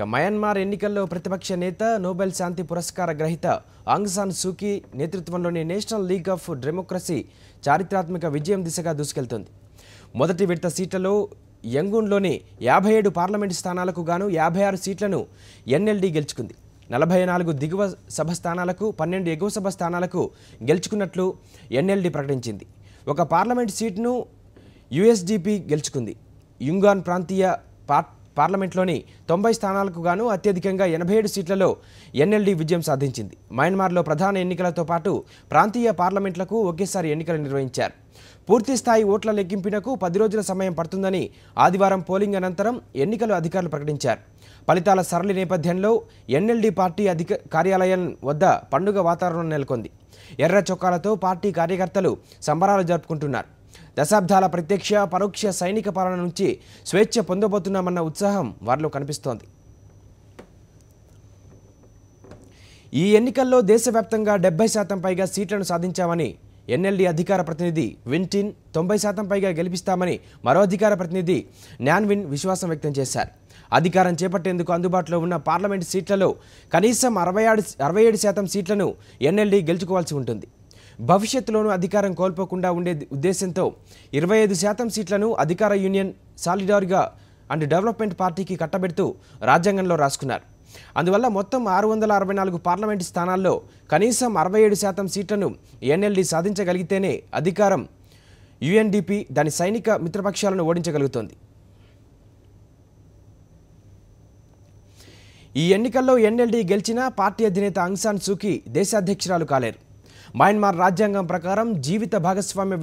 Myanmar ఎన్నికల్లో ప్రతిపక్ష నేత నోబెల్ శాంతి పురస్కార గ్రహీత ఆంగ్ సాన్ సూకీ నేతృత్వంలోని నేషనల్ లీగ్ ఆఫ్ డెమోక్రసీ చారిత్రాత్మక విజయం దిశగా దూసుకెళ్తోంది. మొదటి విడత సీట్లలో యంగూన్లోని 57 పార్లమెంటు స్థానాలకు గాను 56 సీట్లను ఎన్ఎల్డీ గెలుచుకుంది. 44 దిగువ సభ స్థానాలకు 12 ఎగువ సభ స్థానాలకు గెలుచుకున్నట్లు ఎన్ఎల్డీ ప్రకటించింది. ఒక పార్లమెంటు సీటును యూఎస్డీపీ గెలుచుకుంది. యుంగాన్ ప్రాంతీయ పార్లమెంట్లోని 90 స్థానాలకు గాను అత్యధికంగా 87 సీట్లలో ఎన్ఎల్డీ విజయం సాధించింది. మయన్మార్లో ప్రధాన ఎన్నికలతో పాటు ప్రాంతీయ పార్లమెంట్లకు ఒకేసారి ఎన్నికలు నిర్వహించారు. పూర్తిస్థాయి ఓట్ల లెక్కింపునకు 10 రోజుల సమయం పడుతుందని ఆదివారం పోలింగ్ అనంతరం ఎన్నికల అధికారులు ప్రకటించారు. ఫలితాల సరళి నేపథ్యంలో ఎన్ఎల్డీ పార్టీ కార్యాలయం వద్ద పండుగ వాతావరణం నెలకొంది. ఎర్ర చొక్కాలతో పార్టీ కార్యకర్తలు సంబరాలు జరుపుకుంటున్నారు. దశాబ్దాల ప్రత్యక్ష పరోక్ష సైనిక పాలన నుంచి స్వేచ్ఛ పొందబోతున్నామన్న ఉత్సాహం వారిలో కనిపిస్తోంది. ఈ ఎన్నికల్లో దేశవ్యాప్తంగా 70% పైగా సీట్లను సాధించామని ఎన్ఎల్డీ అధికార ప్రతినిధి విన్టిన్, 90% పైగా గెలిపిస్తామని మరో అధికార ప్రతినిధి న్యాన్విన్ విశ్వాసం వ్యక్తం చేశారు. అధికారం చేపట్టేందుకు అందుబాటులో ఉన్న పార్లమెంటు సీట్లలో కనీసం 67% సీట్లను ఎన్ఎల్డీ గెలుచుకోవాల్సి ఉంటుంది. భవిష్యత్తులోనూ అధికారం కోల్పోకుండా ఉండే ఉద్దేశంతో 25% సీట్లను అధికార యూనియన్ సాలిడారిటీ అండ్ డెవలప్మెంట్ పార్టీకి కట్టబెడుతూ రాజ్యాంగంలో రాసుకున్నారు. అందువల్ల మొత్తం 664 పార్లమెంటు స్థానాల్లో కనీసం 67% సీట్లను ఎన్ఎల్డీ సాధించగలిగితేనే అధికారం యుఎన్డిపి దాని సైనిక మిత్రపక్షాలను ఓడించగలుగుతోంది. ఈ ఎన్నికల్లో ఎన్ఎల్డీ గెలిచిన పార్టీ అధినేత ఆంగ్ సాన్ సూకీ దేశాధ్యక్షురాలు కాలేరు. మయన్మార్ రాజ్యాంగం ప్రకారం జీవిత భాగస్వామ్య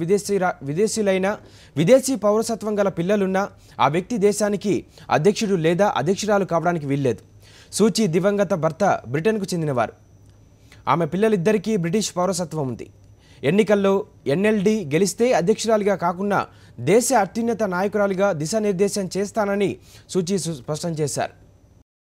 విదేశీయులైన విదేశీ పౌరసత్వం గల పిల్లలున్న ఆ వ్యక్తి దేశానికి అధ్యక్షుడు లేదా అధ్యక్షురాలు కావడానికి వీల్లేదు. సూచీ దివంగత భర్త బ్రిటన్కు చెందినవారు. ఆమె పిల్లలిద్దరికీ బ్రిటిష్ పౌరసత్వం ఉంది. ఎన్నికల్లో ఎన్ఎల్డీ గెలిస్తే అధ్యక్షురాలిగా కాకుండా దేశ అత్యున్నత నాయకురాలిగా దిశానిర్దేశం చేస్తానని సూచీ స్పష్టం చేశారు.